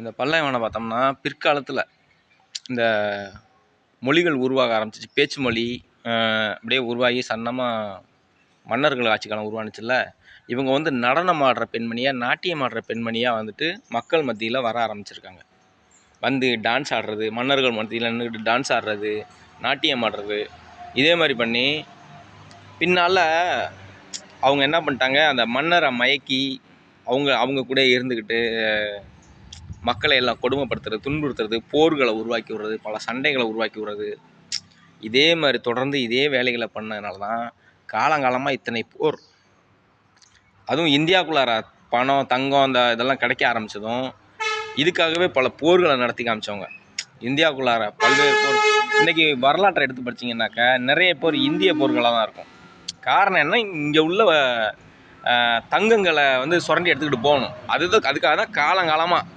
இந்த பல்லாயவனம் பார்த்தோம்னா பிற்காலத்தில் இந்த மொழிகள் உருவாக ஆரம்பிச்சிச்சு. பேச்சு மொழி அப்படியே உருவாகி சன்னமாக மன்னர்கள் ஆட்சி காலம் உருவானுச்சுல்ல. இவங்க வந்து நடனம் ஆடுற பெண்மணியாக, நாட்டியம் ஆடுற பெண்மணியாக வந்துட்டு மக்கள் மத்தியில் வர ஆரம்பிச்சிருக்காங்க. வந்து டான்ஸ் ஆடுறது, மன்னர்கள் மத்தியில் நின்றுக்கிட்டு டான்ஸ் ஆடுறது, நாட்டியம் ஆடுறது, இதே மாதிரி பண்ணி பின்னால் அவங்க என்ன பண்ணிட்டாங்க, அந்த மன்னரை மயக்கி அவங்க கூட இருந்துக்கிட்டு மக்களை எல்லாம் கொடுமைப்படுத்துறது, துன்புறுத்துறது, போர்களை உருவாக்கி விடுறது, பல சண்டைகளை உருவாக்கி விடுறது, இதே மாதிரி தொடர்ந்து இதே வேலைகளை பண்ணதுனால தான் காலங்காலமாக இத்தனை போர். அதுவும் இந்தியாவுக்குள்ளார பணம், தங்கம், இதெல்லாம் கிடைக்க ஆரம்பித்ததும் இதுக்காகவே பல போர்களை நடத்தி காமிச்சவங்க. இந்தியாவுக்குள்ளார பல்வேறு போர். இன்றைக்கி வரலாற்றை எடுத்து படிச்சிங்கன்னாக்கா நிறைய போர் இந்திய போர்களாக தான் இருக்கும். காரணம் என்ன, இங்கே உள்ள தங்கங்களை வந்து சுரண்டி எடுத்துக்கிட்டு போகணும். அதுக்காக தான் காலங்காலமாக